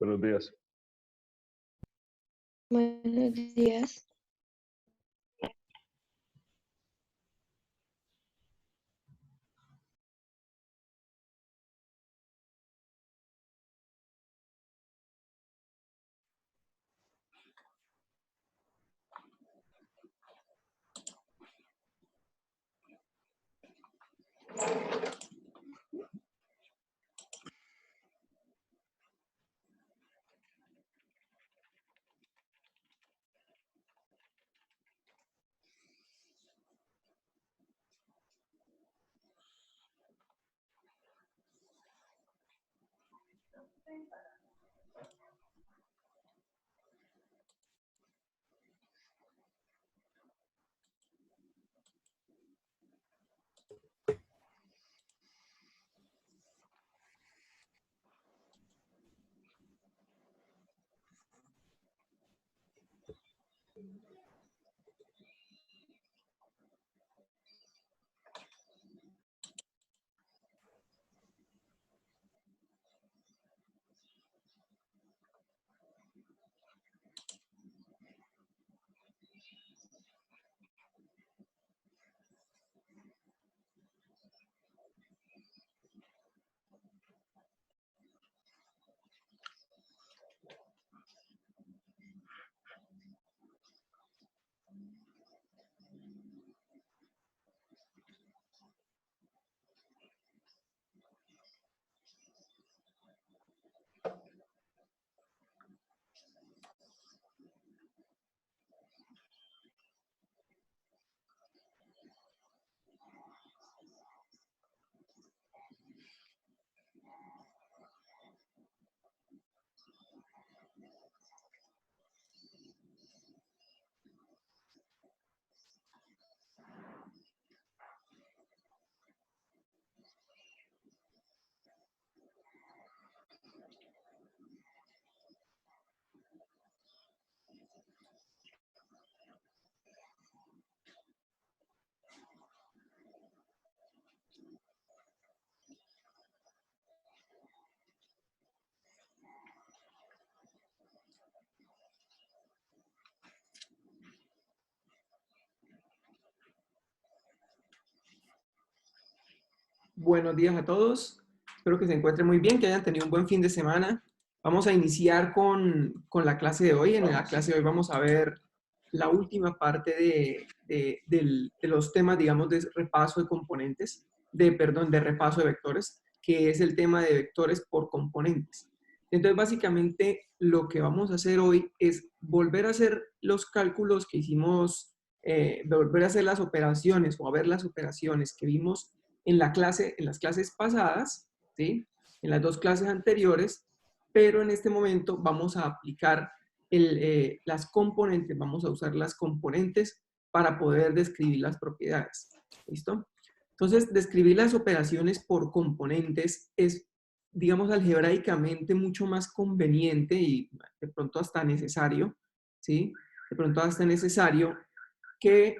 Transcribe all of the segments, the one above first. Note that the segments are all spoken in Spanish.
Buenos días. Buenos días. Buenos días a todos. Espero que se encuentren muy bien, que hayan tenido un buen fin de semana. Vamos a iniciar con la clase de hoy. En la clase de hoy vamos a ver la última parte de los temas, digamos, de repaso de componentes, de repaso de vectores, que es el tema de vectores por componentes. Entonces, básicamente, lo que vamos a hacer hoy es volver a hacer los cálculos que hicimos, volver a hacer las operaciones o a ver las operaciones que vimos en las clases pasadas, ¿sí? En las dos clases anteriores, pero en este momento vamos a aplicar las componentes, vamos a usar las componentes para poder describir las propiedades. ¿Listo? Entonces, describir las operaciones por componentes es, digamos, algebraicamente mucho más conveniente y de pronto hasta necesario, ¿sí? De pronto hasta necesario que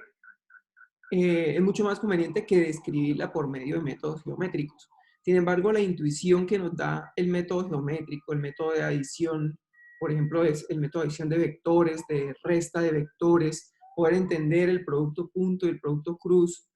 es mucho más conveniente que describirla por medio de métodos geométricos. Sin embargo, la intuición que nos da el método geométrico, el método de adición, por ejemplo, es el método de adición de vectores, de resta de vectores, poder entender el producto punto y el producto cruz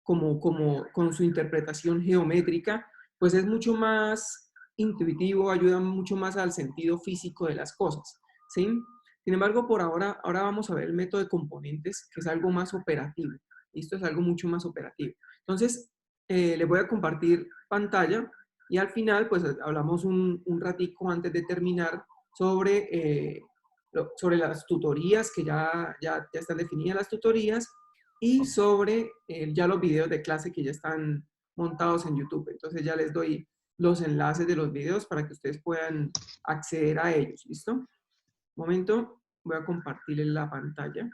con su interpretación geométrica, pues es mucho más intuitivo, ayuda mucho más al sentido físico de las cosas, ¿sí? Sin embargo, por ahora vamos a ver el método de componentes, que es algo más operativo. Esto es algo mucho más operativo. Entonces, les voy a compartir pantalla y al final, pues hablamos un ratico antes de terminar sobre las tutorías, que ya están definidas las tutorías, y sobre ya los videos de clase que ya están montados en YouTube. Entonces ya les doy los enlaces de los videos para que ustedes puedan acceder a ellos. ¿Listo? Un momento, voy a compartir la pantalla.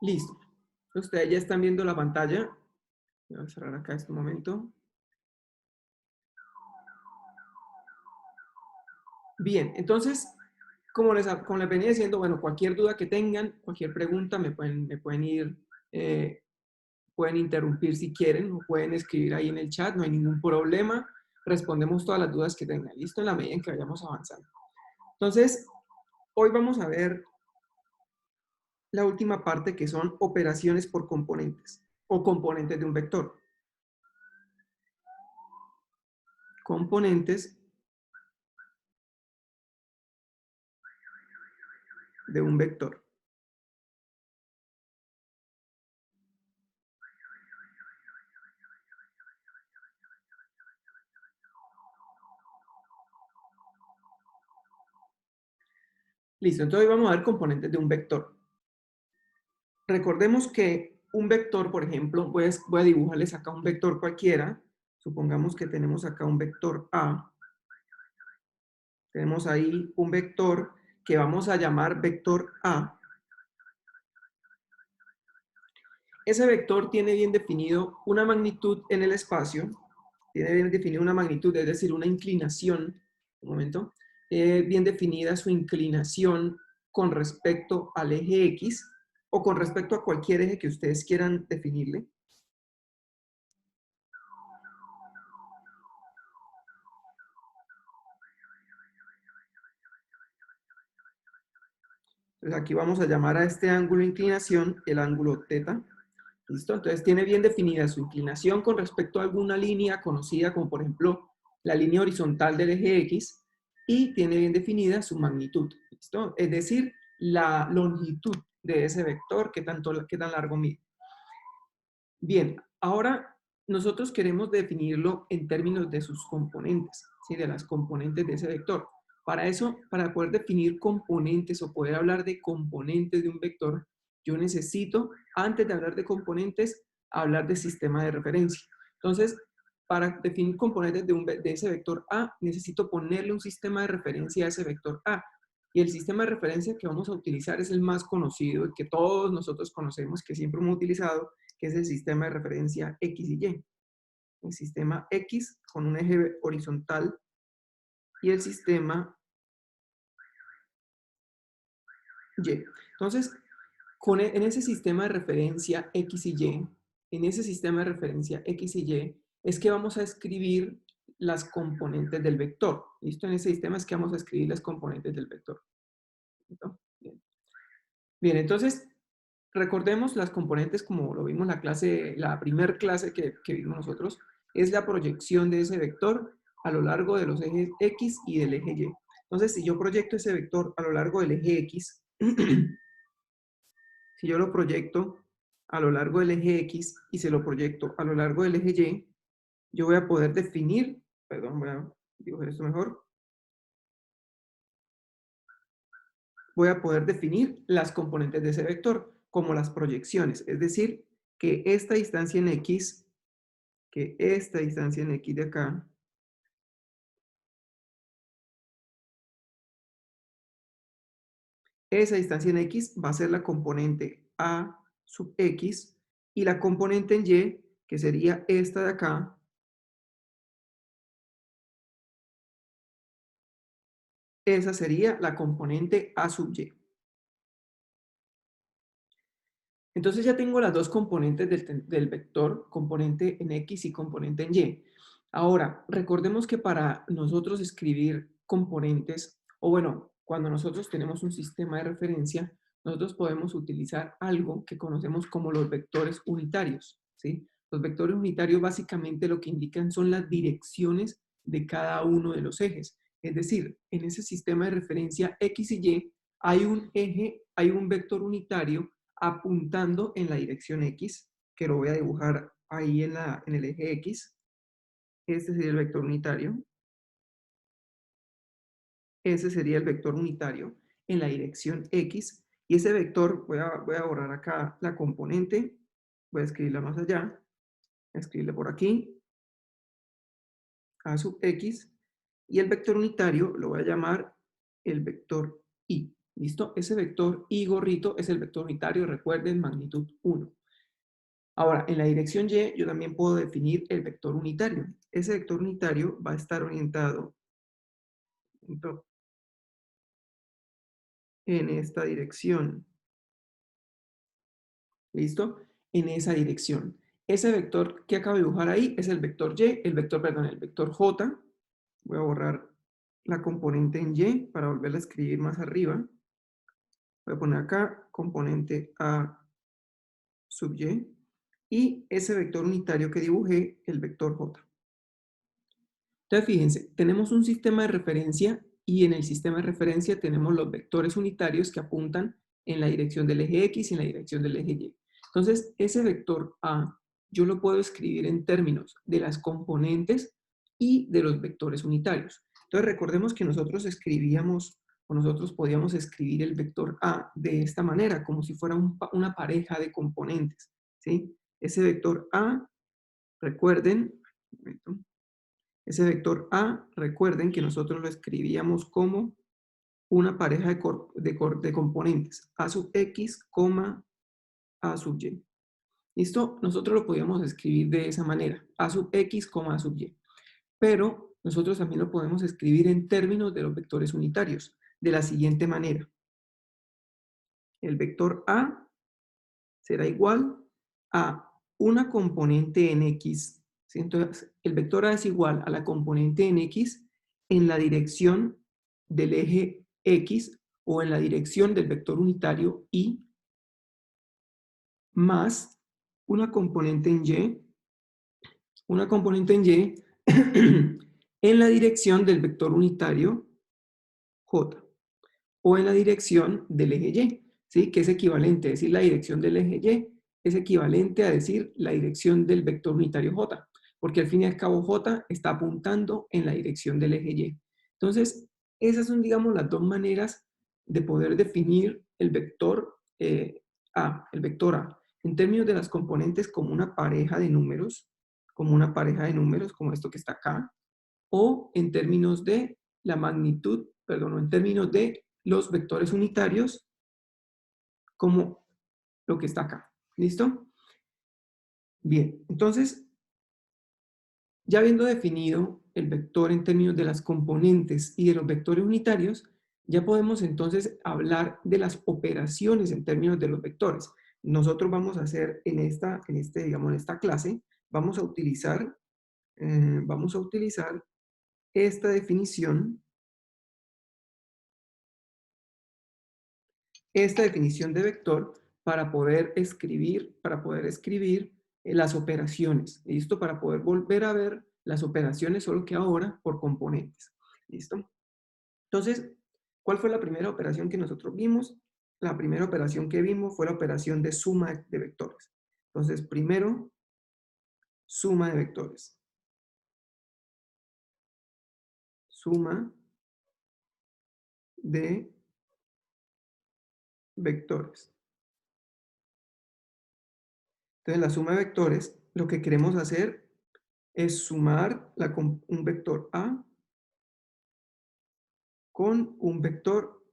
Listo. Ustedes ya están viendo la pantalla. Voy a cerrar acá este momento. Bien, entonces, como les venía diciendo, bueno, cualquier duda que tengan, cualquier pregunta, pueden interrumpir si quieren, o pueden escribir ahí en el chat, no hay ningún problema. Respondemos todas las dudas que tengan, listo, en la medida en que vayamos avanzando. Entonces, hoy vamos a ver la última parte, que son operaciones por componentes o componentes de un vector. Componentes de un vector. Listo, entonces hoy vamos a ver componentes de un vector. Recordemos que un vector, por ejemplo, voy a dibujarles acá un vector cualquiera. Supongamos que tenemos acá un vector A. Tenemos ahí un vector que vamos a llamar vector A. Ese vector tiene bien definido una magnitud en el espacio. Tiene bien definida una magnitud, es decir, una inclinación. Un momento. Bien definida su inclinación con respecto al eje X o con respecto a cualquier eje que ustedes quieran definirle. Entonces aquí vamos a llamar a este ángulo de inclinación el ángulo θ. ¿Listo? Entonces tiene bien definida su inclinación con respecto a alguna línea conocida como por ejemplo la línea horizontal del eje X, y tiene bien definida su magnitud. ¿Listo? Es decir, la longitud de ese vector, qué tan largo mide. Bien, ahora nosotros queremos definirlo en términos de sus componentes, ¿sí? De las componentes de ese vector. Para eso, para poder definir componentes o poder hablar de componentes de un vector, yo necesito, antes de hablar de componentes, hablar de sistema de referencia. Entonces, para definir componentes de ese vector A, necesito ponerle un sistema de referencia a ese vector A. Y el sistema de referencia que vamos a utilizar es el más conocido, el que todos nosotros conocemos, que siempre hemos utilizado, que es el sistema de referencia X y Y. El sistema X con un eje horizontal y el sistema Y. Entonces, en ese sistema de referencia X y Y, en ese sistema de referencia X y Y, es que vamos a escribir las componentes del vector. ¿Listo? En ese sistema es que vamos a escribir las componentes del vector. ¿Listo? Bien. Bien, entonces, recordemos las componentes como lo vimos en la clase, la primer clase que vimos nosotros, es la proyección de ese vector a lo largo de los ejes X y del eje Y. Entonces, si yo proyecto ese vector a lo largo del eje X, si yo lo proyecto a lo largo del eje X y se lo proyecto a lo largo del eje Y, yo voy a poder definir, perdón, voy a dibujar esto mejor, voy a poder definir las componentes de ese vector como las proyecciones, es decir, que esta distancia en X, de acá, esa distancia en X va a ser la componente A sub X, y la componente en Y, que sería esta de acá, esa sería la componente A sub Y. Entonces ya tengo las dos componentes del vector, componente en X y componente en Y. Ahora, recordemos que para nosotros escribir componentes, o bueno, cuando nosotros tenemos un sistema de referencia, nosotros podemos utilizar algo que conocemos como los vectores unitarios, ¿sí? Los vectores unitarios básicamente lo que indican son las direcciones de cada uno de los ejes. Es decir, en ese sistema de referencia X y Y hay un eje, hay un vector unitario apuntando en la dirección X, que lo voy a dibujar ahí en el eje X. Este sería el vector unitario. Ese sería el vector unitario en la dirección X. Y ese vector, voy a borrar acá la componente, voy a escribirla más allá, voy a escribirla por aquí, A sub X, y el vector unitario lo voy a llamar el vector Y. ¿Listo? Ese vector Y gorrito es el vector unitario, recuerden, magnitud 1. Ahora, en la dirección Y yo también puedo definir el vector unitario. Ese vector unitario va a estar orientado en esta dirección. ¿Listo? En esa dirección. Ese vector que acabo de dibujar ahí es el vector Y, el vector J. Voy a borrar la componente en Y para volverla a escribir más arriba. Voy a poner acá componente A sub Y. Y ese vector unitario que dibujé, el vector J. Entonces, fíjense, tenemos un sistema de referencia y en el sistema de referencia tenemos los vectores unitarios que apuntan en la dirección del eje X y en la dirección del eje Y. Entonces, ese vector A yo lo puedo escribir en términos de las componentes y de los vectores unitarios. Entonces, recordemos que nosotros escribíamos, o nosotros podíamos escribir el vector A de esta manera, como si fuera una pareja de componentes, ¿sí? Ese vector A, recuerden, un momento, ese vector A, recuerden que nosotros lo escribíamos como una pareja de componentes, A sub X, A sub Y. ¿Listo? Nosotros lo podíamos escribir de esa manera, A sub X, A sub Y. Pero nosotros también lo podemos escribir en términos de los vectores unitarios, de la siguiente manera. El vector A será igual a una componente en X. ¿Sí? Entonces, el vector A es igual a la componente en X en la dirección del eje X o en la dirección del vector unitario Y más una componente en Y en la dirección del vector unitario J o en la dirección del eje Y, ¿sí? Que es equivalente a decir la dirección del eje Y, es equivalente a decir la dirección del vector unitario J, porque al fin y al cabo J está apuntando en la dirección del eje Y. Entonces, esas son, digamos, las dos maneras de poder definir el vector A, el vector A, en términos de las componentes como una pareja de números, como esto que está acá, o en términos de la magnitud, perdón, o en términos de los vectores unitarios, como lo que está acá. ¿Listo? Bien, entonces, ya habiendo definido el vector en términos de las componentes y de los vectores unitarios, ya podemos entonces hablar de las operaciones en términos de los vectores. Nosotros vamos a hacer digamos, en esta clase, vamos a utilizar esta definición de vector para poder escribir las operaciones, ¿listo? Para poder volver a ver las operaciones, solo que ahora por componentes, ¿listo? Entonces, ¿cuál fue la primera operación que nosotros vimos? La primera operación que vimos fue la operación de suma de vectores. Entonces, primero, suma de vectores. Suma de vectores. Entonces, la suma de vectores, lo que queremos hacer es sumar un vector A con un vector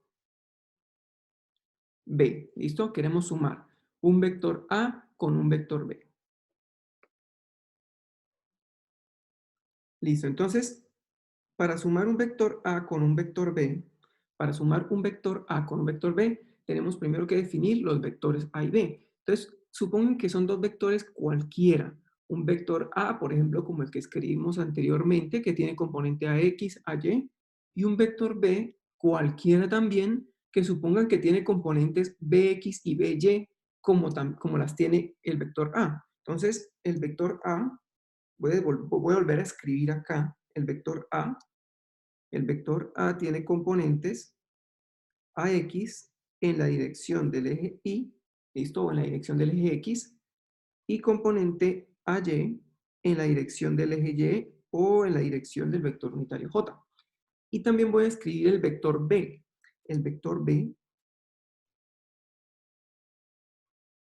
B. ¿Listo? Queremos sumar un vector A con un vector B. Listo. Entonces, para sumar un vector A con un vector B, para sumar un vector A con un vector B, tenemos primero que definir los vectores A y B. Entonces, supongan que son dos vectores cualquiera. Un vector A, por ejemplo, como el que escribimos anteriormente, que tiene componente AX, AY, y un vector B cualquiera también, que supongan que tiene componentes BX y BY, como las tiene el vector A. Entonces, el vector A, voy a volver a escribir acá el vector A. El vector A tiene componentes AX en la dirección del eje Y, ¿listo? O en la dirección del eje X, y componente AY en la dirección del eje Y o en la dirección del vector unitario J. Y también voy a escribir el vector B. El vector B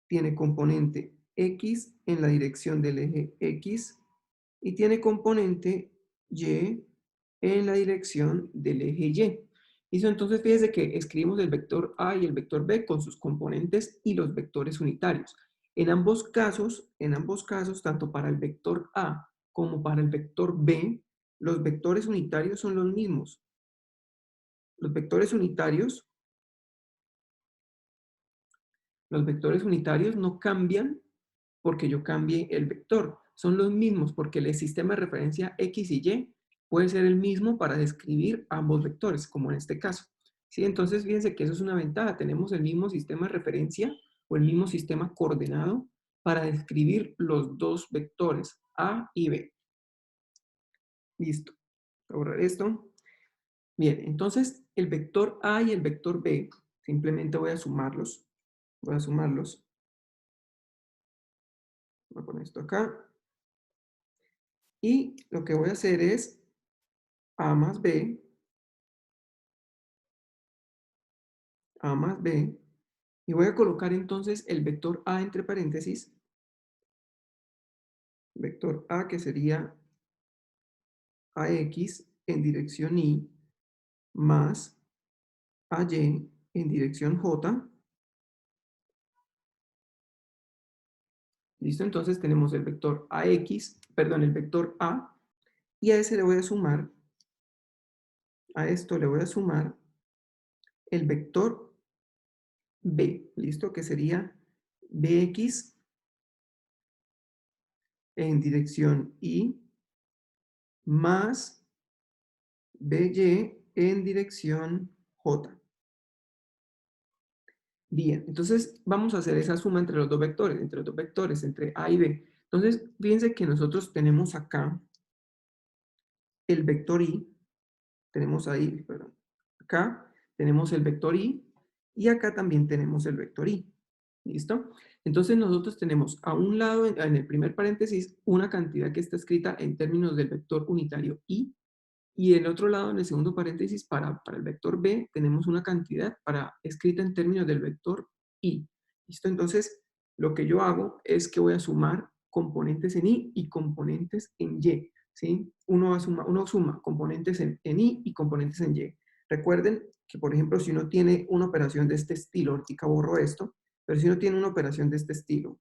tiene componente X en la dirección del eje X y tiene componente Y en la dirección del eje Y. ¿Listo? Entonces, fíjese que escribimos el vector A y el vector B con sus componentes y los vectores unitarios. En ambos casos, tanto para el vector A como para el vector B, los vectores unitarios son los mismos. Los vectores unitarios Los vectores unitarios no cambian porque yo cambie el vector. Son los mismos porque el sistema de referencia X y Y puede ser el mismo para describir ambos vectores, como en este caso. ¿Sí? Entonces, fíjense que eso es una ventaja. Tenemos el mismo sistema de referencia o el mismo sistema coordenado para describir los dos vectores, A y B. Listo. Voy a borrar esto. Bien, entonces el vector A y el vector B, simplemente voy a sumarlos. Voy a sumarlos. Voy a poner esto acá. Y lo que voy a hacer es A más B, A más B, y voy a colocar entonces el vector A entre paréntesis, vector A que sería AX en dirección Y, más AY en dirección J. ¿Listo? Entonces tenemos el vector AX, perdón, el vector A, y a ese le voy a sumar, a esto le voy a sumar el vector B, ¿listo? Que sería BX en dirección Y más BY en dirección J. Bien, entonces vamos a hacer esa suma entre los dos vectores, entre A y B. Entonces, fíjense que nosotros tenemos acá el vector Y, tenemos ahí, perdón, acá tenemos el vector Y y acá también tenemos el vector Y. ¿Listo? Entonces nosotros tenemos a un lado, en el primer paréntesis, una cantidad que está escrita en términos del vector unitario Y, y el otro lado, en el segundo paréntesis, para el vector B, tenemos una cantidad escrita en términos del vector Y. ¿Listo? Entonces, lo que yo hago es que voy a sumar componentes en Y y componentes en Y. ¿Sí? Uno suma componentes en Y y componentes en Y. Recuerden que, por ejemplo, si uno tiene una operación de este estilo, ahorita borro esto, pero si uno tiene una operación de este estilo,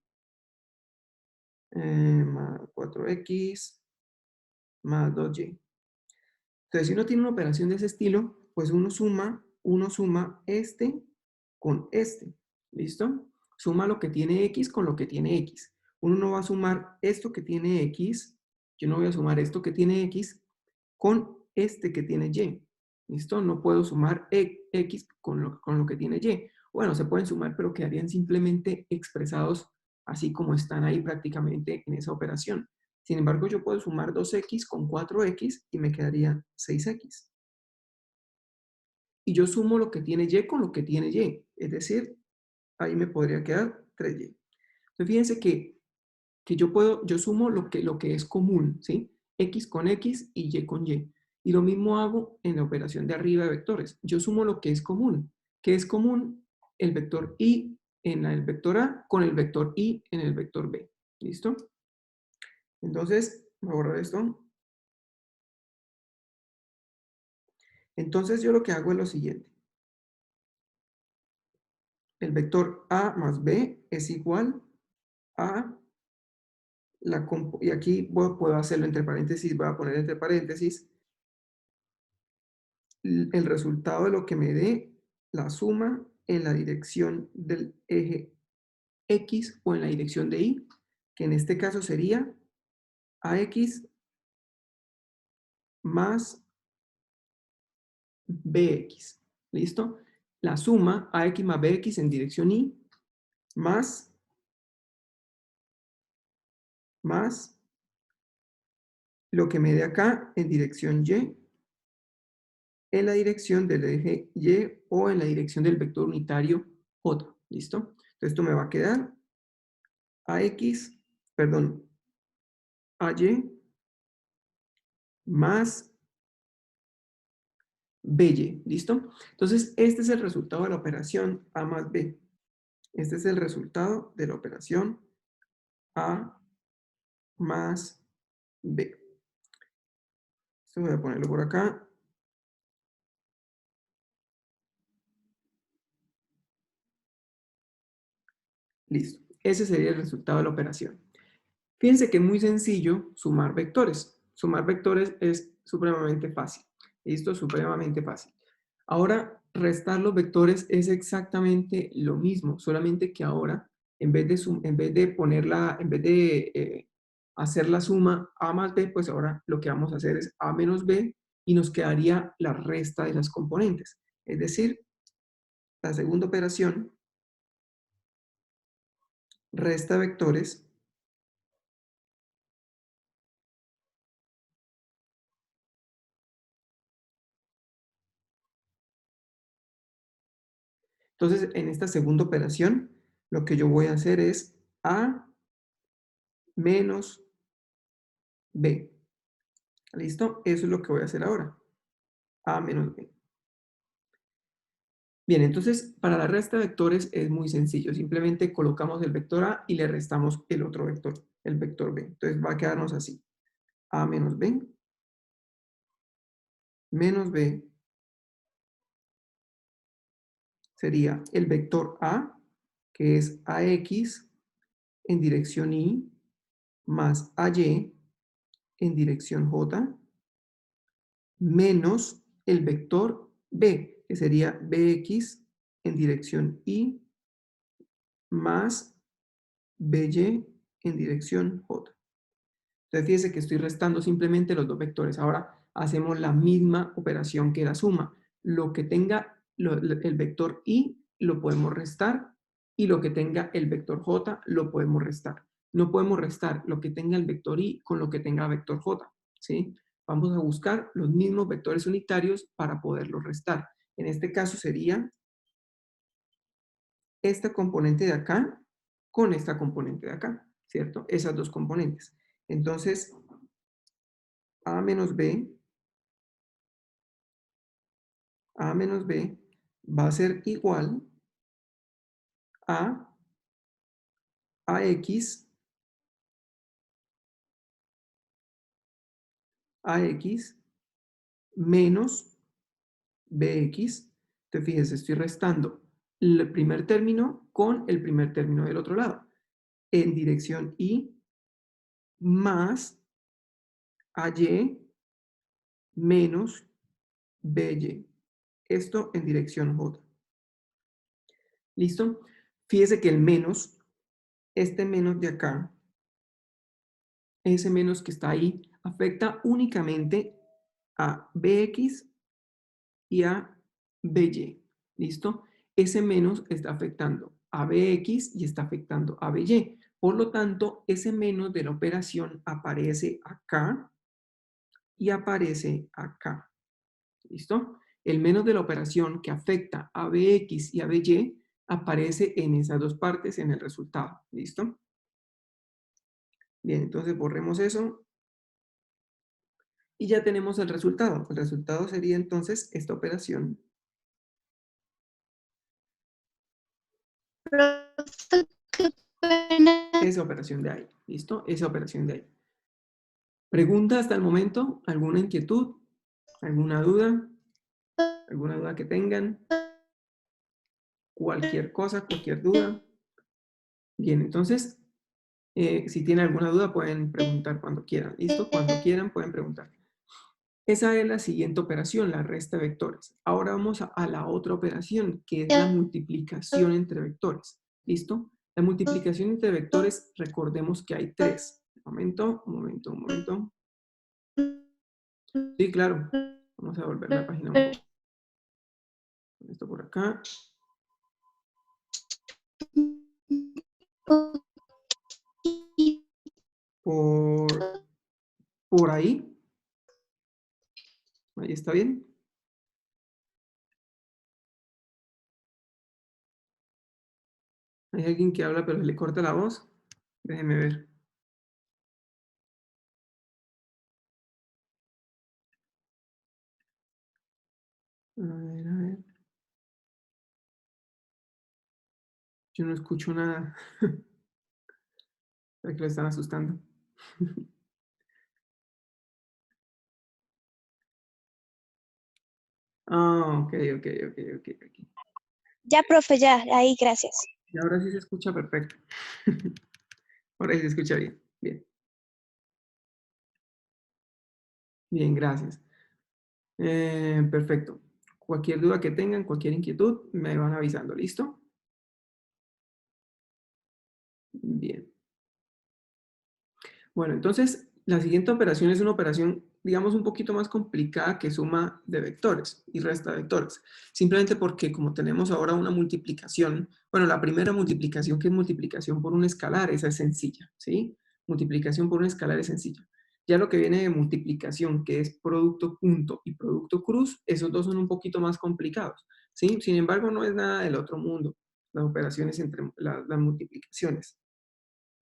más 4x más 2y. Entonces, si uno tiene una operación de ese estilo, pues uno suma este con este. ¿Listo? Suma lo que tiene X con lo que tiene X. Uno no va a sumar esto que tiene X, yo no voy a sumar esto que tiene X con este que tiene Y. ¿Listo? No puedo sumar X con lo que tiene Y. Bueno, se pueden sumar, pero quedarían simplemente expresados así como están ahí prácticamente en esa operación. Sin embargo, yo puedo sumar 2x con 4x y me quedaría 6x. Y yo sumo lo que tiene y con lo que tiene y. Es decir, ahí me podría quedar 3y. Entonces, fíjense que yo sumo lo que es común, ¿sí? X con X y Y con Y. Y lo mismo hago en la operación de arriba de vectores. Yo sumo lo que es común. ¿Qué es común? El vector Y en el vector A con el vector Y en el vector B. ¿Listo? Entonces, voy a borrar esto. Entonces yo lo que hago es lo siguiente. El vector A más B es igual a y aquí puedo hacerlo entre paréntesis, voy a poner entre paréntesis el resultado de lo que me dé la suma en la dirección del eje X o en la dirección de Y, que en este caso sería AX más BX. ¿Listo? La suma AX más BX en dirección Y más lo que me dé acá en dirección Y en la dirección del eje Y o en la dirección del vector unitario J. ¿Listo? Entonces esto me va a quedar AX, perdón, AY más BY. ¿Listo? Entonces este es el resultado de la operación A más B. Este es el resultado de la operación A más B. Esto voy a ponerlo por acá. Listo. Ese sería el resultado de la operación. Fíjense que es muy sencillo sumar vectores. Sumar vectores es supremamente fácil. ¿Listo? Supremamente fácil. Ahora, restar los vectores es exactamente lo mismo, solamente que ahora, en vez de ponerla, en vez de hacer la suma a más b, pues ahora lo que vamos a hacer es a menos b y nos quedaría la resta de las componentes. Es decir, la segunda operación, resta vectores, entonces en esta segunda operación, lo que yo voy a hacer es a menos b. ¿Listo? Eso es lo que voy a hacer ahora. A menos b. Bien, entonces para la resta de vectores es muy sencillo. Simplemente colocamos el vector A y le restamos el otro vector, el vector B. Entonces va a quedarnos así. A menos B, menos B sería el vector A, que es AX en dirección Y, más AY en dirección J, menos el vector B, que sería BX en dirección Y, más BY en dirección J. Entonces fíjese que estoy restando simplemente los dos vectores. Ahora hacemos la misma operación que la suma. Lo que tenga el vector y lo podemos restar y lo que tenga el vector j lo podemos restar. No podemos restar lo que tenga el vector y con lo que tenga el vector j, ¿sí? Vamos a buscar los mismos vectores unitarios para poderlos restar. En este caso sería esta componente de acá con esta componente de acá, ¿cierto? Esas dos componentes. Entonces, a menos b, a menos b va a ser igual a ax, ax menos bx. Entonces, fíjense, estoy restando el primer término con el primer término del otro lado. En dirección y más ay menos by. Esto en dirección j. ¿Listo? Fíjese que el menos, este menos de acá, ese menos que está ahí, afecta únicamente a bx y a by. ¿Listo? Ese menos está afectando a bx y está afectando a by. Por lo tanto, ese menos de la operación aparece acá y aparece acá. ¿Listo? El menos de la operación que afecta a bx y a by aparece en esas dos partes en el resultado. ¿Listo? Bien, entonces borremos eso y ya tenemos el resultado. El resultado sería entonces esta operación. Profe, qué pena. Esa operación de ahí. ¿Listo? Esa operación de ahí. ¿Pregunta hasta el momento? ¿Alguna inquietud? ¿Alguna duda? ¿Alguna duda que tengan? Cualquier cosa, cualquier duda. Bien, entonces, si tienen alguna duda pueden preguntar cuando quieran. ¿Listo? Cuando quieran pueden preguntar. Esa es la siguiente operación, la resta de vectores. Ahora vamos a la otra operación, que es la multiplicación entre vectores. ¿Listo? La multiplicación entre vectores, recordemos que hay tres. Un momento, un momento, un momento. Sí, claro. Vamos a volver la página un poco. Esto por acá. Por ahí. Ahí está bien. Hay alguien que habla pero se le corta la voz. Déjeme ver. A ver, a ver. Yo no escucho nada. Creo que lo están asustando. Ah, ok, ok, ok, ok, ok. Ya, profe, ya, ahí, gracias. Y ahora sí se escucha perfecto. Ahora sí se escucha bien. Bien, bien, gracias. Perfecto. Cualquier duda que tengan, cualquier inquietud, me van avisando, ¿listo? Bien. Bueno, entonces la siguiente operación es una operación, digamos, un poquito más complicada que suma de vectores y resta de vectores. Simplemente porque como tenemos ahora una multiplicación, bueno, la primera multiplicación, que es multiplicación por un escalar, esa es sencilla, ¿sí? Multiplicación por un escalar es sencilla. Ya lo que viene de multiplicación, que es producto punto y producto cruz, esos dos son un poquito más complicados, ¿sí? Sin embargo, no es nada del otro mundo, las operaciones entre las multiplicaciones.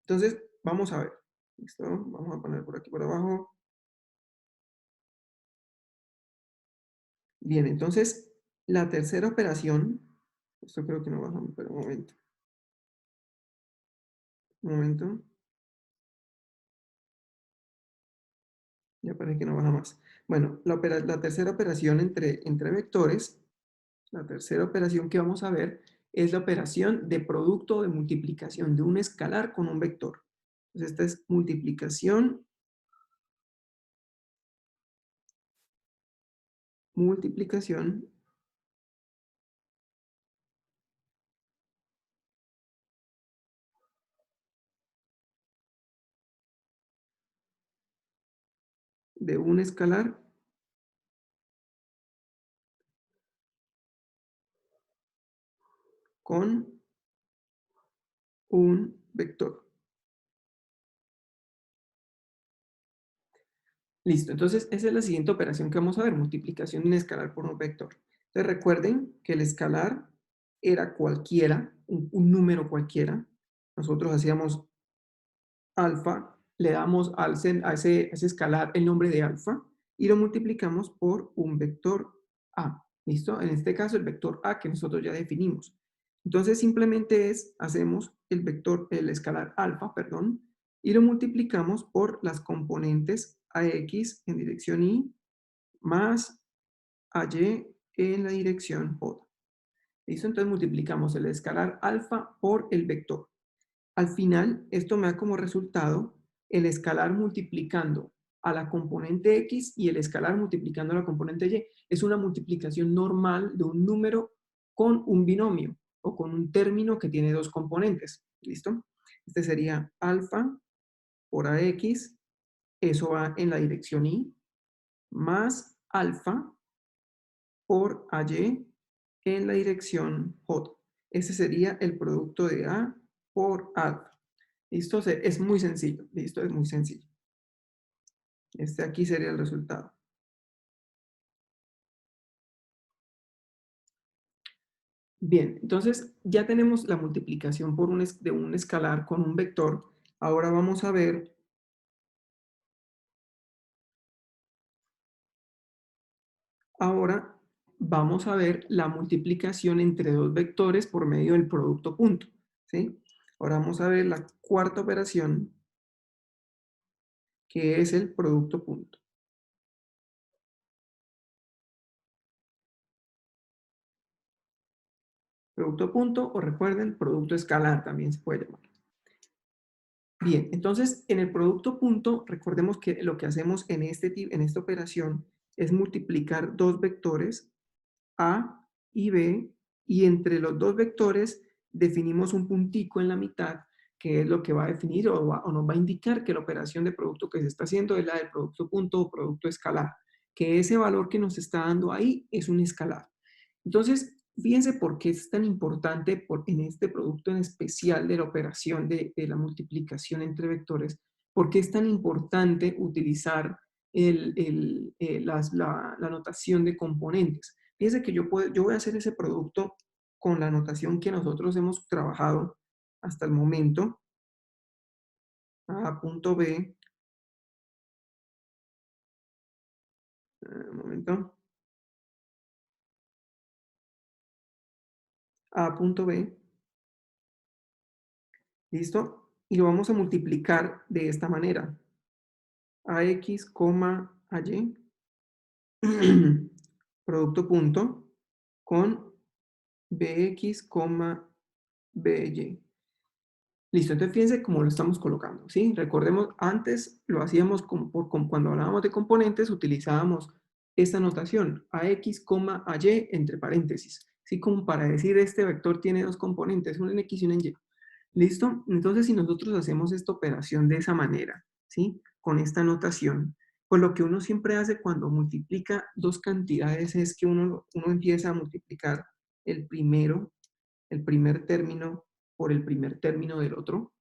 Entonces, vamos a ver. ¿Listo? Vamos a poner por aquí por abajo. Bien, entonces, la tercera operación, esto creo que no baja, pero un momento, ya parece que no baja más. Bueno, la tercera operación entre vectores, la tercera operación que vamos a ver es la operación de producto de multiplicación de un escalar con un vector. Entonces, esta es multiplicación de un escalar con un vector. Listo, entonces esa es la siguiente operación que vamos a ver, multiplicación de un escalar por un vector. Entonces recuerden que el escalar era cualquiera, un número cualquiera. Nosotros hacíamos alfa, le damos a ese escalar el nombre de alfa y lo multiplicamos por un vector a. ¿Listo? En este caso el vector a que nosotros ya definimos. Entonces simplemente hacemos el escalar alfa, perdón, y lo multiplicamos por las componentes ax en dirección y más ay en la dirección j. ¿Listo? Entonces multiplicamos el escalar alfa por el vector. Al final, esto me da como resultado el escalar multiplicando a la componente x y el escalar multiplicando a la componente y. Es una multiplicación normal de un número con un binomio o con un término que tiene dos componentes. ¿Listo? Este sería alfa por ax, eso va en la dirección y, más alfa por ay en la dirección j. Ese sería el producto de a por alfa. ¿Listo? Es muy sencillo. ¿Listo? Es muy sencillo. Este aquí sería el resultado. Bien, entonces ya tenemos la multiplicación de un escalar con un vector. Ahora vamos a ver la multiplicación entre dos vectores por medio del producto punto. ¿Sí? Ahora vamos a ver la cuarta operación, que es el producto punto. Producto punto, o recuerden, producto escalar también se puede llamar. Bien, entonces en el producto punto, recordemos que lo que hacemos en esta operación es multiplicar dos vectores A y B, y entre los dos vectores definimos un puntico en la mitad, que es lo que va a definir o nos va a indicar que la operación de producto que se está haciendo es la del producto punto o producto escalar, que ese valor que nos está dando ahí es un escalar. Entonces, fíjense por qué es tan importante en este producto en especial de la operación de la multiplicación entre vectores, por qué es tan importante utilizar la notación de componentes. Fíjense que yo voy a hacer ese producto con la notación que nosotros hemos trabajado hasta el momento, a punto B, un momento, a punto B, ¿listo? Y lo vamos a multiplicar de esta manera, ax, ay, producto punto, con bx, by. Listo, entonces fíjense cómo lo estamos colocando, ¿sí? Recordemos, antes lo hacíamos cuando hablábamos de componentes, utilizábamos esta notación, AX, AY entre paréntesis. Así como para decir este vector tiene dos componentes, un en X y un en Y. ¿Listo? Entonces, si nosotros hacemos esta operación de esa manera, ¿sí? Con esta notación, pues lo que uno siempre hace cuando multiplica dos cantidades es que uno empieza a multiplicar el primer término por el primer término del otro,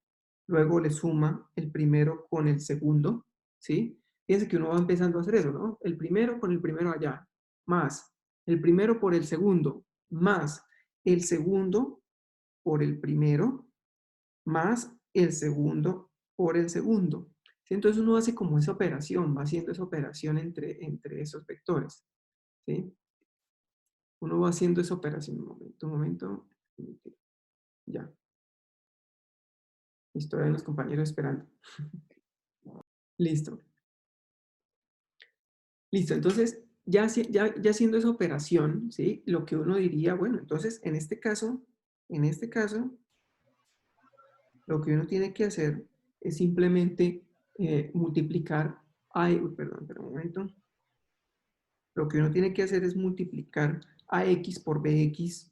luego le suma el primero con el segundo, ¿sí? Fíjense que uno va empezando a hacer eso, ¿no? El primero con el primero allá, más el primero por el segundo, más el segundo por el primero, más el segundo por el segundo. ¿Sí? Entonces uno hace como esa operación, va haciendo esa operación entre esos vectores, ¿sí? Uno va haciendo esa operación. Un momento. Ya. Listo, hay unos compañeros esperando. Listo. Listo, entonces, ya haciendo esa operación, ¿sí? Lo que uno diría, bueno, entonces, en este caso, lo que uno tiene que hacer es simplemente multiplicar, perdón, un momento. Lo que uno tiene que hacer es multiplicar a x por bx,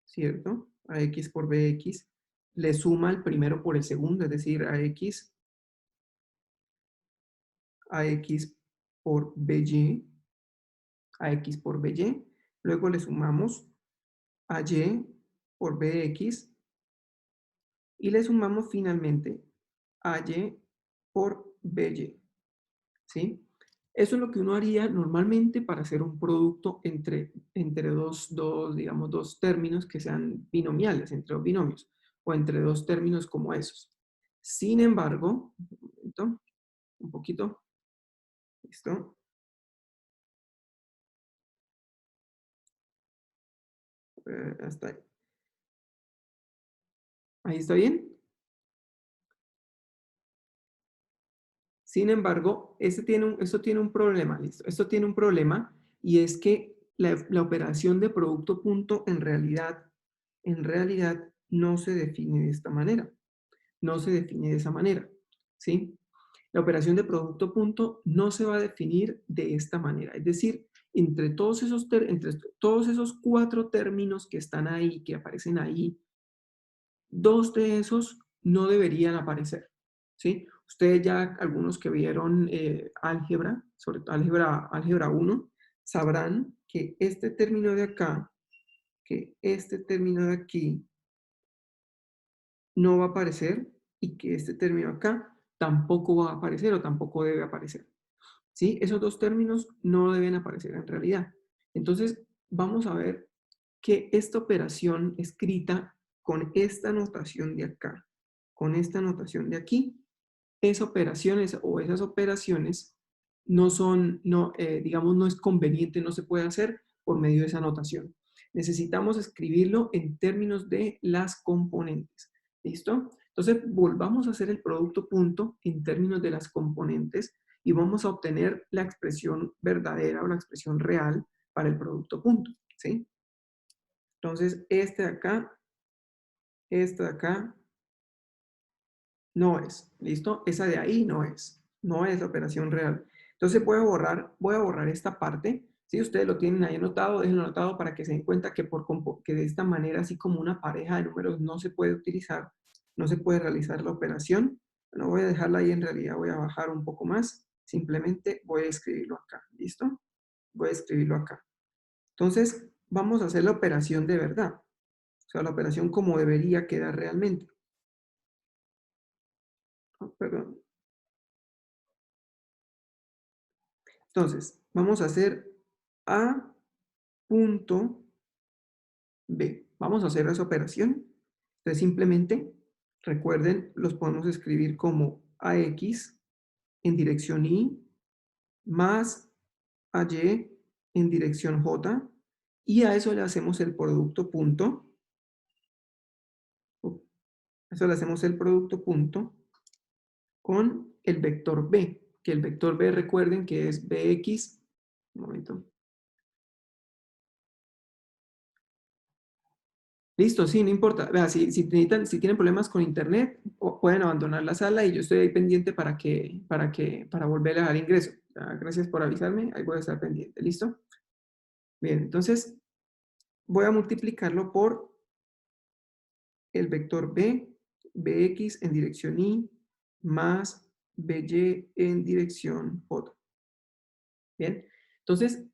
¿cierto? A x por bx, le suma el primero por el segundo, es decir, a x por by, a x por by, luego le sumamos a y por bx y le sumamos finalmente a y por by, ¿sí? Eso es lo que uno haría normalmente para hacer un producto entre digamos, dos términos que sean binomiales, entre dos binomios, o entre dos términos como esos. Sin embargo, un poquito, ¿listo? Hasta ahí. ¿Ahí está bien? Sin embargo, esto tiene un problema, ¿listo? Esto tiene un problema y es que la operación de producto punto en realidad no se define de esta manera. No se define de esa manera, ¿sí? La operación de producto punto no se va a definir de esta manera. Es decir, entre todos esos cuatro términos que están ahí, que aparecen ahí, dos de esos no deberían aparecer, ¿sí? Ustedes ya, algunos que vieron álgebra, sobre todo álgebra 1, sabrán que este término de acá, que este término de aquí, no va a aparecer y que este término acá tampoco va a aparecer o tampoco debe aparecer. ¿Sí? Esos dos términos no deben aparecer en realidad. Entonces, vamos a ver que esta operación escrita con esta notación de acá, con esta notación de aquí, esas operaciones no son, no, digamos, no es conveniente, no se puede hacer por medio de esa notación. Necesitamos escribirlo en términos de las componentes. ¿Listo? Entonces, volvamos a hacer el producto punto en términos de las componentes y vamos a obtener la expresión verdadera o la expresión real para el producto punto. ¿Sí? Entonces, este de acá, no es. ¿Listo? Esa de ahí no es. No es la operación real. Entonces voy a borrar esta parte. Si ustedes lo tienen ahí anotado, déjenlo anotado para que se den cuenta que de esta manera, así como una pareja de números no se puede utilizar, no se puede realizar la operación. No voy a dejarla ahí en realidad, voy a bajar un poco más. Simplemente voy a escribirlo acá. ¿Listo? Voy a escribirlo acá. Entonces, vamos a hacer la operación de verdad. O sea, la operación como debería quedar realmente. Oh, perdón. Entonces, vamos a hacer A punto B. Vamos a hacer esa operación. Entonces, simplemente, recuerden, los podemos escribir como AX en dirección Y más AY en dirección J y a eso le hacemos el producto punto. A eso le hacemos el producto punto con el vector B, que el vector B recuerden que es BX. Un momento. Listo, sí, no importa. Vea, si tienen problemas con internet, pueden abandonar la sala y yo estoy ahí pendiente para volver a dar ingreso. Gracias por avisarme, ahí voy a estar pendiente. ¿Listo? Bien, entonces voy a multiplicarlo por el vector b, bx en dirección y, más by en dirección j. Bien, entonces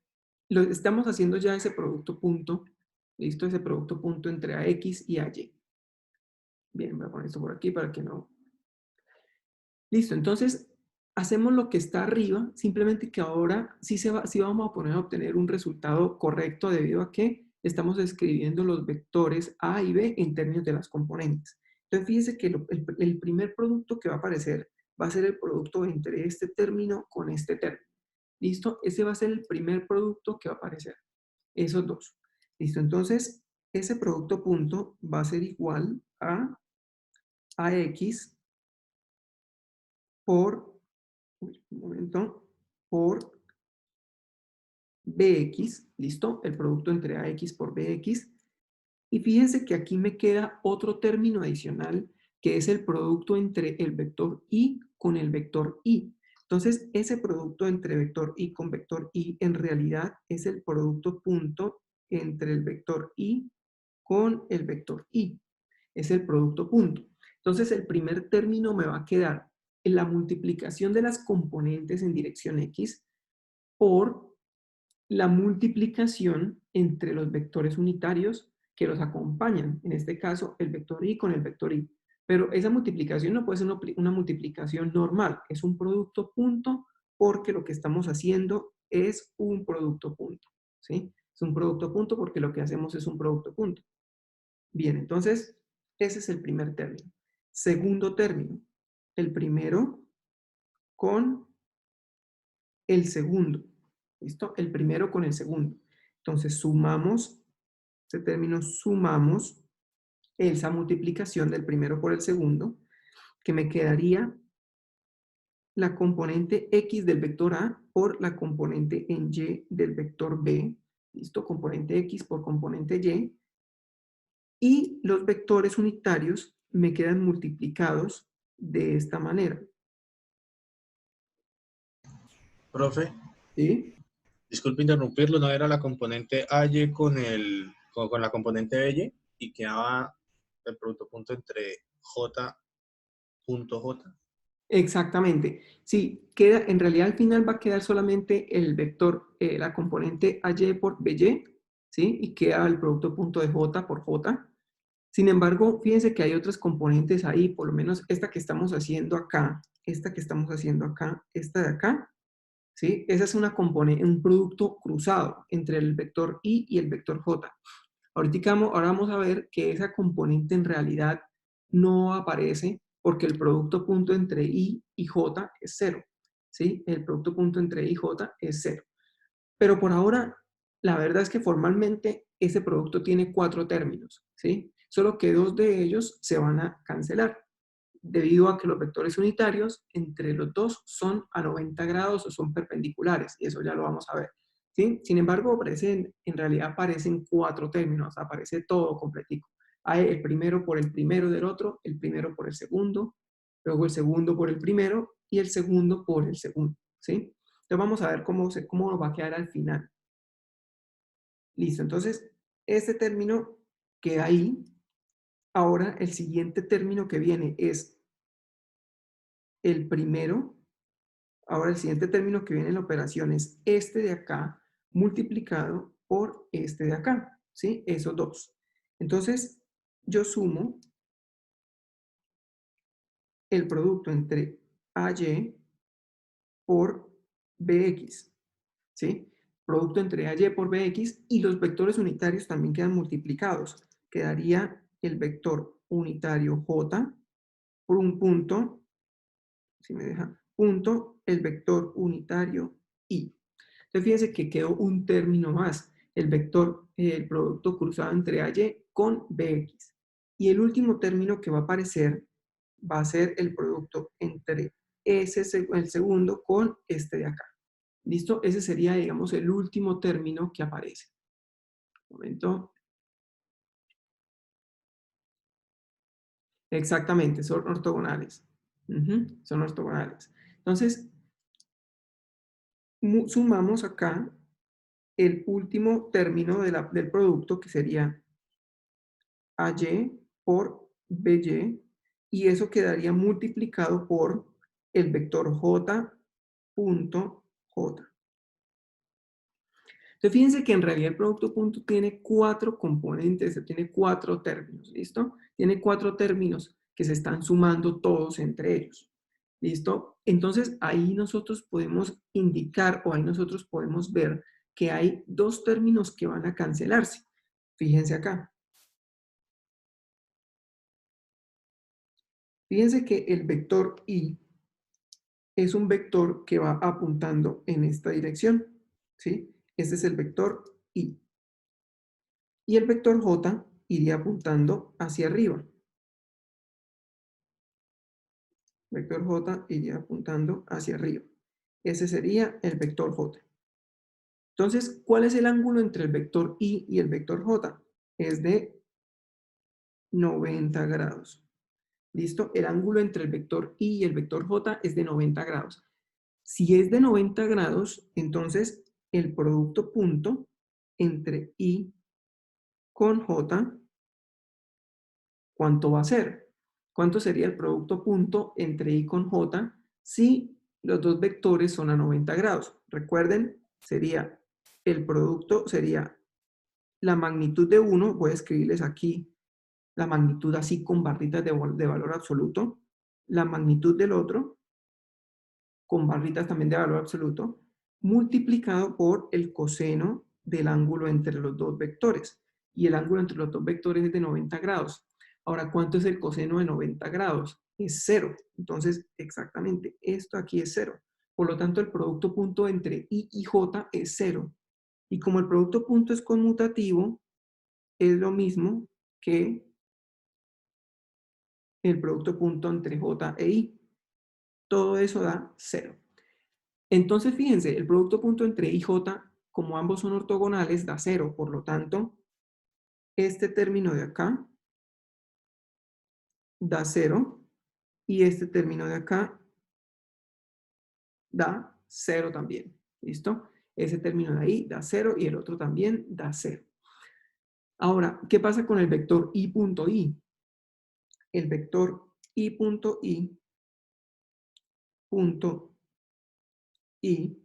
estamos haciendo ya ese producto punto, ¿listo? Ese producto punto entre ax y ay. Bien, voy a poner esto por aquí para que no... Listo, entonces hacemos lo que está arriba, simplemente que ahora sí vamos a poner a obtener un resultado correcto debido a que estamos escribiendo los vectores A y B en términos de las componentes. Entonces fíjense que el primer producto que va a aparecer va a ser el producto entre este término con este término. ¿Listo? Ese va a ser el primer producto que va a aparecer. Esos dos. ¿Listo? Entonces, ese producto punto va a ser igual a AX por, un momento, por BX, ¿listo? El producto entre AX por BX. Y fíjense que aquí me queda otro término adicional, que es el producto entre el vector Y con el vector Y. Entonces, ese producto entre vector Y con vector Y en realidad es el producto punto entre el vector Y con el vector Y. Es el producto punto. Entonces, el primer término me va a quedar en la multiplicación de las componentes en dirección X por la multiplicación entre los vectores unitarios que los acompañan. En este caso, el vector Y con el vector Y. Pero esa multiplicación no puede ser una multiplicación normal. Es un producto punto porque lo que estamos haciendo es un producto punto. ¿Sí? Es un producto punto porque lo que hacemos es un producto punto. Bien, entonces, ese es el primer término. Segundo término, el primero con el segundo. ¿Listo? El primero con el segundo. Entonces, sumamos, este término sumamos esa multiplicación del primero por el segundo, que me quedaría la componente X del vector A por la componente en Y del vector B. ¿Listo? Componente X por componente Y. Y los vectores unitarios me quedan multiplicados de esta manera. Profe, ¿Sí? disculpe interrumpirlo, ¿no era la componente AY con la componente BY y quedaba el producto punto entre J punto J? Exactamente. Sí, queda, en realidad al final va a quedar solamente el vector, la componente AY por BY, ¿sí? Y queda el producto punto de J por J. Sin embargo, fíjense que hay otras componentes ahí, por lo menos esta que estamos haciendo acá, esta que estamos haciendo acá, esta de acá, ¿sí? Esa es una componente, un producto cruzado entre el vector Y y el vector J. Ahora vamos a ver que esa componente en realidad no aparece porque el producto punto entre I y J es cero, ¿sí? El producto punto entre I y J es cero. Pero por ahora, la verdad es que formalmente ese producto tiene 4 términos, ¿sí? Solo que 2 de ellos se van a cancelar debido a que los vectores unitarios entre los dos son a 90 grados o son perpendiculares, y eso ya lo vamos a ver. ¿Sí? Sin embargo, en realidad aparecen 4 términos, aparece todo completico. Hay el primero por el primero del otro, el primero por el segundo, luego el segundo por el primero y el segundo por el segundo. ¿Sí? Entonces vamos a ver cómo va a quedar al final. Listo, entonces este término queda ahí. Ahora el siguiente término que viene es el primero. Ahora el siguiente término que viene en la operación es este de acá multiplicado por este de acá, ¿sí? Esos dos. Entonces, yo sumo el producto entre AY por BX, ¿sí? Producto entre AY por BX y los vectores unitarios también quedan multiplicados. Quedaría el vector unitario J por un punto, si me deja, punto, el vector unitario Y. Entonces fíjense que quedó un término más, el vector, el producto cruzado entre AY con BX. Y el último término que va a aparecer va a ser el producto entre el segundo con este de acá. ¿Listo? Ese sería, digamos, el último término que aparece. Un momento. Exactamente, son ortogonales. Son ortogonales. Entonces, sumamos acá el último término del producto, que sería AY por BY, y eso quedaría multiplicado por el vector J punto J. Entonces, fíjense que en realidad el producto punto tiene 4 componentes, tiene 4 términos, ¿listo? Tiene 4 términos que se están sumando todos entre ellos, ¿listo? Entonces, ahí nosotros podemos indicar, o ahí nosotros podemos ver que hay 2 términos que van a cancelarse. Fíjense acá. Fíjense que el vector I es un vector que va apuntando en esta dirección, ¿sí? Este es el vector I. Y el vector J iría apuntando hacia arriba. Vector J iría apuntando hacia arriba. Ese sería el vector J. Entonces, ¿cuál es el ángulo entre el vector I y el vector J? Es de 90 grados. ¿Listo? El ángulo entre el vector I y el vector J es de 90 grados. Si es de 90 grados, entonces el producto punto entre I con J, ¿cuánto va a ser? ¿Cuánto sería el producto punto entre I con J si los dos vectores son a 90 grados? Recuerden, sería el producto, sería la magnitud de uno, voy a escribirles aquí la magnitud así con barritas de valor absoluto, la magnitud del otro, con barritas también de valor absoluto, multiplicado por el coseno del ángulo entre los dos vectores. Y el ángulo entre los dos vectores es de 90 grados. Ahora, ¿cuánto es el coseno de 90 grados? Es 0. Entonces, exactamente, esto aquí es 0. Por lo tanto, el producto punto entre I y J es 0. Y como el producto punto es conmutativo, es lo mismo que el producto punto entre J e I. Todo eso da 0. Entonces, fíjense, el producto punto entre I y J, como ambos son ortogonales, da 0. Por lo tanto, este término de acá da 0 y este término de acá da 0 también. ¿Listo? Ese término de ahí da 0 y el otro también da 0. Ahora, ¿qué pasa con el vector I punto I? El vector I punto I punto I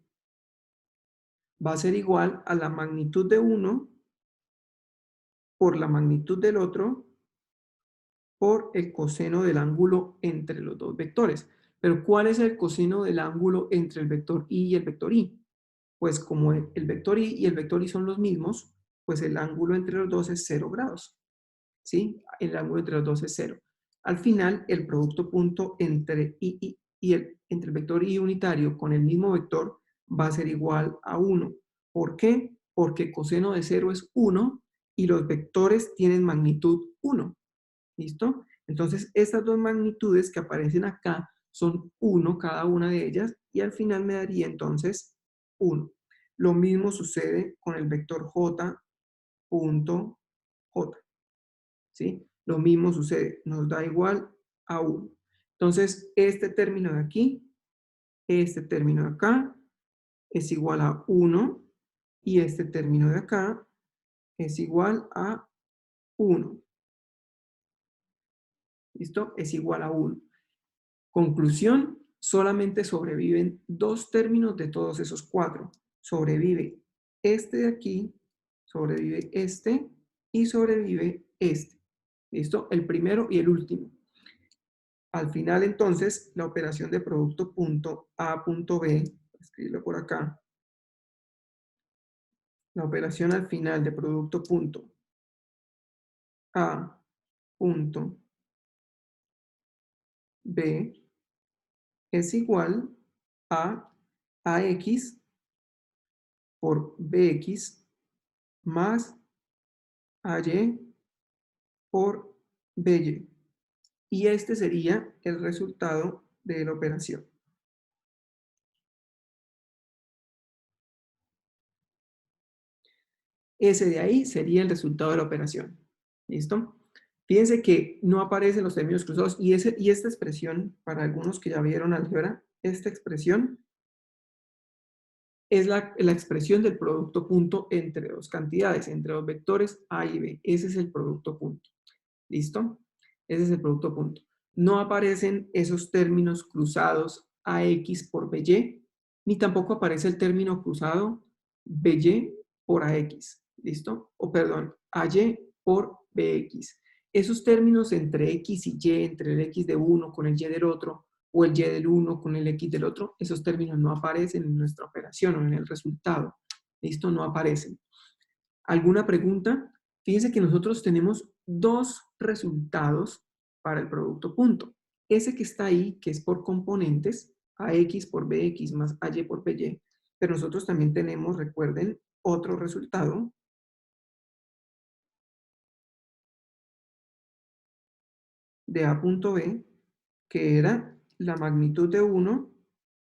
va a ser igual a la magnitud de uno por la magnitud del otro por el coseno del ángulo entre los dos vectores. Pero ¿cuál es el coseno del ángulo entre el vector I y el vector I? Pues como el vector I y el vector I son los mismos, pues el ángulo entre los dos es 0 grados. ¿Sí? El ángulo entre los dos es 0. Al final, el producto punto entre I y entre el vector I unitario con el mismo vector va a ser igual a 1. ¿Por qué? Porque coseno de 0 es 1 y los vectores tienen magnitud 1. ¿Listo? Entonces, estas dos magnitudes que aparecen acá son 1 cada una de ellas y al final me daría entonces 1. Lo mismo sucede con el vector J punto J. ¿Sí? Lo mismo sucede, nos da igual a 1. Entonces, este término de aquí, este término de acá, es igual a 1 y este término de acá es igual a 1. ¿Listo? Es igual a 1. Conclusión, solamente sobreviven 2 términos de todos esos 4. Sobrevive este de aquí, sobrevive este y sobrevive este. ¿Listo? El primero y el último. Al final, entonces, la operación de producto punto A punto B, escribirlo por acá, la operación al final de producto punto A punto B es igual a AX por BX más AY por BY. Y este sería el resultado de la operación. Ese de ahí sería el resultado de la operación. ¿Listo? Fíjense que no aparecen los términos cruzados y esta expresión, para algunos que ya vieron álgebra, esta expresión es la expresión del producto punto entre dos cantidades, entre dos vectores A y B. Ese es el producto punto. ¿Listo? Ese es el producto punto. No aparecen esos términos cruzados AX por BY, ni tampoco aparece el término cruzado BY por AX. ¿Listo? O perdón, AY por BX. Esos términos entre X y Y, entre el X de uno con el Y del otro, o el Y del uno con el X del otro, esos términos no aparecen en nuestra operación o en el resultado. ¿Listo? No aparecen. ¿Alguna pregunta? Fíjense que nosotros tenemos dos resultados para el producto punto. Ese que está ahí, que es por componentes, AX por BX más AY por BY, pero nosotros también tenemos, recuerden, otro resultado de A punto B, que era la magnitud de uno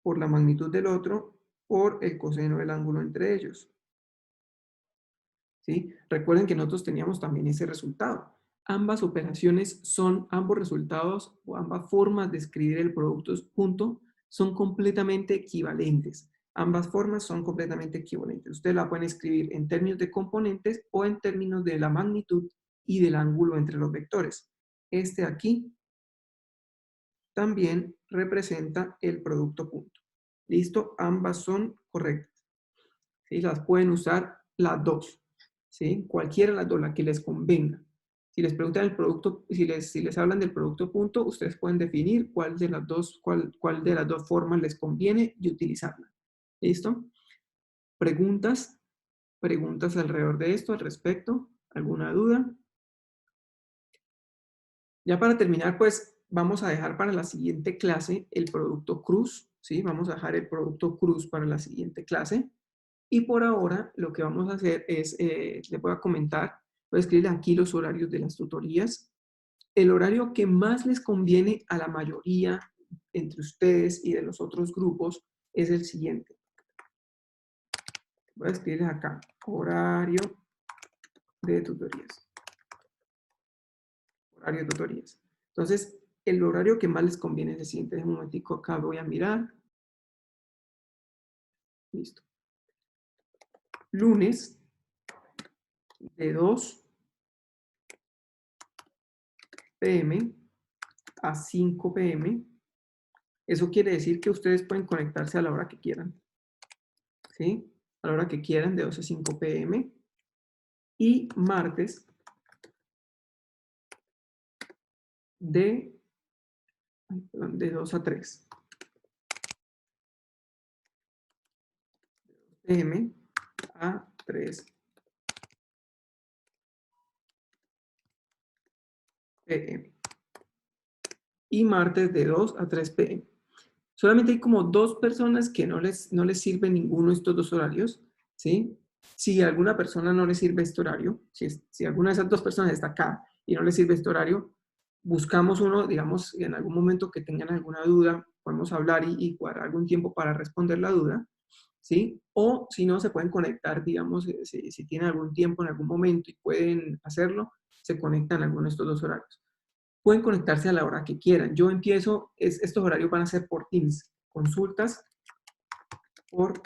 por la magnitud del otro por el coseno del ángulo entre ellos. ¿Sí? Recuerden que nosotros teníamos también ese resultado. Ambas operaciones son, ambos resultados o ambas formas de escribir el producto punto son completamente equivalentes. Ambas formas son completamente equivalentes. Ustedes la pueden escribir en términos de componentes o en términos de la magnitud y del ángulo entre los vectores. Este aquí también representa el producto punto. ¿Listo? Ambas son correctas. ¿Sí? Las pueden usar las dos. ¿Sí? Cualquiera de las dos, la que les convenga. Si les preguntan el producto, si les hablan del producto punto, ustedes pueden definir cuál de las dos formas les conviene y utilizarla. ¿Listo? ¿Preguntas? ¿Preguntas alrededor de esto, al respecto? ¿Alguna duda? Ya para terminar, pues vamos a dejar para la siguiente clase el producto cruz, ¿sí? Vamos a dejar el producto cruz para la siguiente clase. Y por ahora lo que vamos a hacer es, les voy a comentar, voy a escribir aquí los horarios de las tutorías. El horario que más les conviene a la mayoría entre ustedes y de los otros grupos es el siguiente. Voy a escribirles acá, horario de tutorías. Horario de tutorías. Entonces, el horario que más les conviene es el siguiente. Un momentico acá voy a mirar. Listo. Lunes de 2 p.m. a 5 p.m. Eso quiere decir que ustedes pueden conectarse a la hora que quieran. ¿Sí? A la hora que quieran, de 2 a 5 p.m. Y martes de 2 a 3 p.m. a 3 p.m. Y martes de 2 a 3 p.m. Solamente hay como 2 personas que no les sirve ninguno de estos 2 horarios, ¿sí? Si a alguna persona no le sirve este horario, si alguna de esas 2 personas está acá y no le sirve este horario, buscamos uno, digamos, en algún momento que tengan alguna duda, podemos hablar y cuadrar algún tiempo para responder la duda, ¿sí? O si no, se pueden conectar, digamos, si tienen algún tiempo en algún momento y pueden hacerlo, se conectan a alguno de estos 2 horarios. Pueden conectarse a la hora que quieran. Yo empiezo, estos horarios van a ser por Teams, consultas por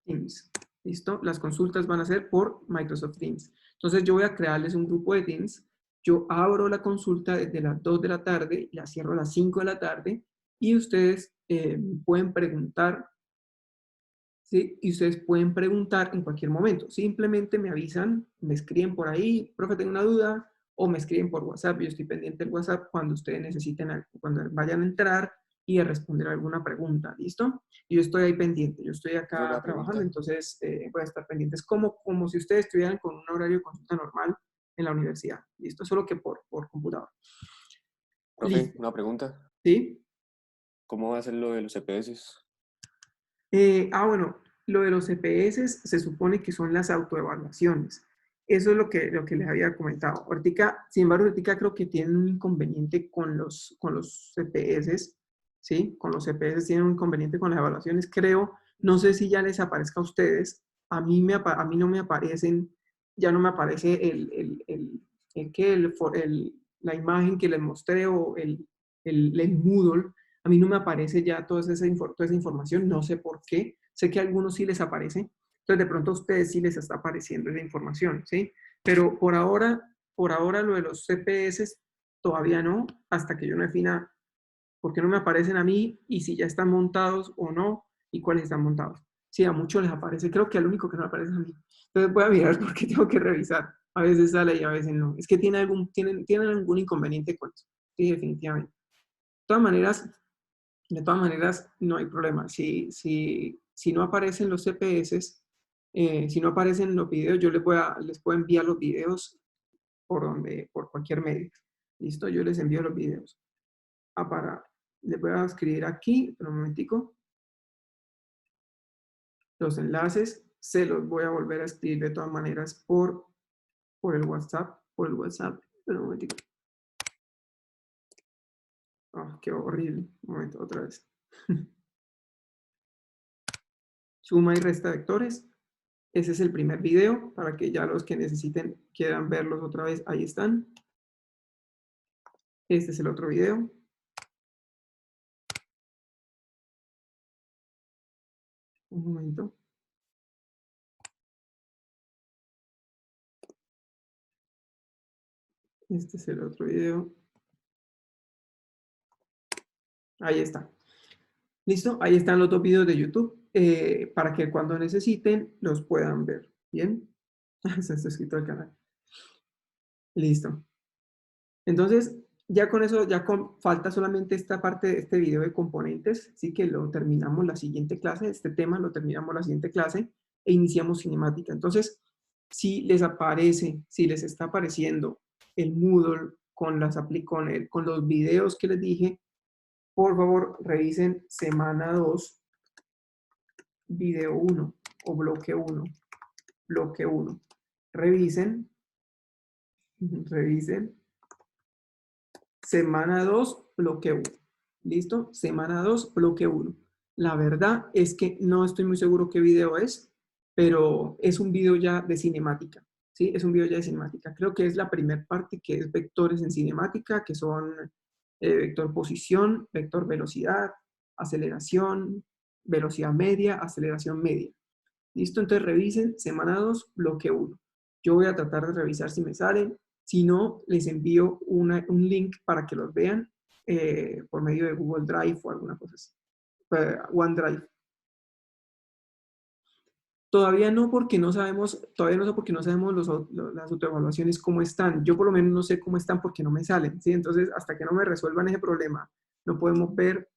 Teams. ¿Listo? Las consultas van a ser por Microsoft Teams. Entonces yo voy a crearles un grupo de Teams. Yo abro la consulta desde las 2 de la tarde y la cierro a las 5 de la tarde y ustedes pueden preguntar, ¿sí? Y ustedes pueden preguntar en cualquier momento. Simplemente me avisan, me escriben por ahí, profe, tengo una duda, o me escriben por WhatsApp. Yo estoy pendiente del WhatsApp cuando ustedes necesiten algo, cuando vayan a entrar y a responder alguna pregunta, ¿listo? Y yo estoy ahí pendiente, yo estoy acá trabajando, entonces voy a estar pendiente. Es como si ustedes estuvieran con un horario de consulta normal en la universidad, ¿listo? Solo que por computador. Profe, Listo. una pregunta. ¿Sí? ¿Cómo va a ser lo de los CPS? Bueno, lo de los CPS se supone que son las autoevaluaciones. Eso es lo que les había comentado. Ahorita, sin embargo, ahorita creo que tienen un inconveniente con los CPS, ¿sí? Con los CPS tienen un inconveniente con las evaluaciones. Creo, no sé si ya les aparezca a ustedes. A mí no me aparecen, ya no me aparece que la imagen que les mostré o el Moodle, a mí no me aparece ya toda esa información, no sé por qué. Sé que a algunos sí les aparece, entonces de pronto a ustedes sí les está apareciendo esa información, ¿sí? Pero por ahora lo de los CPS todavía no, hasta que yo no defina por qué no me aparecen a mí y si ya están montados o no y cuáles están montados. Sí, a muchos les aparece, creo que al único que no me aparece es a mí. Entonces voy a mirar porque tengo que revisar. A veces sale y a veces no. Es que tienen algún inconveniente con eso. Sí, definitivamente. De todas maneras, no hay problema. Si no aparecen los CPS, si no aparecen los videos, yo les puedo enviar los videos por cualquier medio. ¿Listo? Yo les envío los videos. Les voy a escribir aquí, pero un momentico. Los enlaces se los voy a volver a escribir de todas maneras por el WhatsApp. Pero un momentico. Oh, qué horrible. Un momento, otra vez. Suma y resta vectores. Ese es el primer video para que ya los que necesiten quieran verlos otra vez, ahí están. Este es el otro video. Un momento. Este es el otro video. Ahí está. ¿Listo? Ahí están los dos videos de YouTube para que cuando necesiten los puedan ver. ¿Bien? Se está escrito el canal. Listo. Entonces, ya con eso, falta solamente esta parte de este video de componentes, así que lo terminamos la siguiente clase, este tema lo terminamos la siguiente clase e iniciamos cinemática. Entonces, si les está apareciendo el Moodle con los videos que les dije, por favor, revisen semana 2, video 1 o bloque 1. Revisen. Semana 2, bloque 1. ¿Listo? Semana 2, bloque 1. La verdad es que no estoy muy seguro qué video es, pero es un video ya de cinemática. ¿Sí? Es un video ya de cinemática. Creo que es la primera parte que es vectores en cinemática, que son vector posición, vector velocidad, aceleración, velocidad media, aceleración media. ¿Listo? Entonces revisen semana 2, bloque 1. Yo voy a tratar de revisar si me salen. Si no, les envío un link para que los vean por medio de Google Drive o alguna cosa así. OneDrive. Todavía no porque no sabemos las autoevaluaciones cómo están. Yo por lo menos no sé cómo están porque no me salen, ¿sí? Entonces, hasta que no me resuelvan ese problema, no podemos ver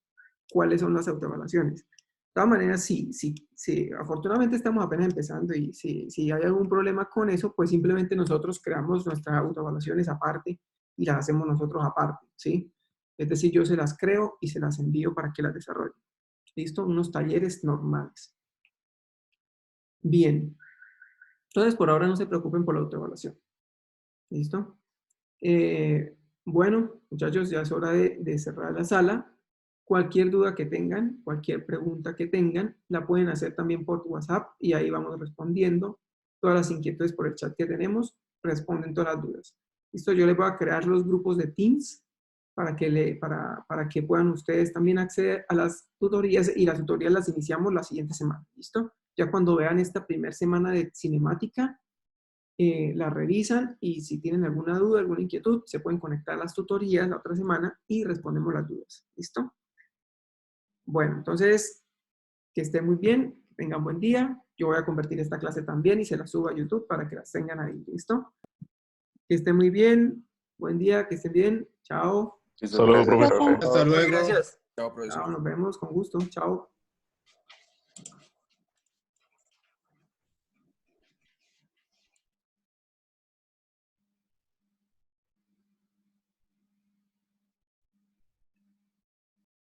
cuáles son las autoevaluaciones. De todas maneras, sí, afortunadamente estamos apenas empezando y si hay algún problema con eso, pues simplemente nosotros creamos nuestras autoevaluaciones aparte y las hacemos nosotros aparte, ¿sí? Es decir, yo se las creo y se las envío para que las desarrollen. ¿Listo? Unos talleres normales. Bien. Entonces, por ahora no se preocupen por la autoevaluación. ¿Listo? Bueno, muchachos, ya es hora de cerrar la sala. Cualquier duda que tengan, cualquier pregunta que tengan, la pueden hacer también por WhatsApp y ahí vamos respondiendo. Todas las inquietudes por el chat que tenemos, responden todas las dudas. ¿Listo? Yo les voy a crear los grupos de Teams para que puedan ustedes también acceder a las tutorías y las tutorías las iniciamos la siguiente semana. ¿Listo? Ya cuando vean esta primera semana de cinemática, la revisan y si tienen alguna duda, alguna inquietud, se pueden conectar a las tutorías la otra semana y respondemos las dudas. ¿Listo? Bueno, entonces, que estén muy bien, que tengan buen día. Yo voy a convertir esta clase también y se la subo a YouTube para que las tengan ahí. ¿Listo? Que estén muy bien. Buen día, que estén bien. Chao. Listo, Saludos, gracias, profe. Hasta luego. Gracias. Chao, profesor. Chao, nos vemos con gusto. Chao.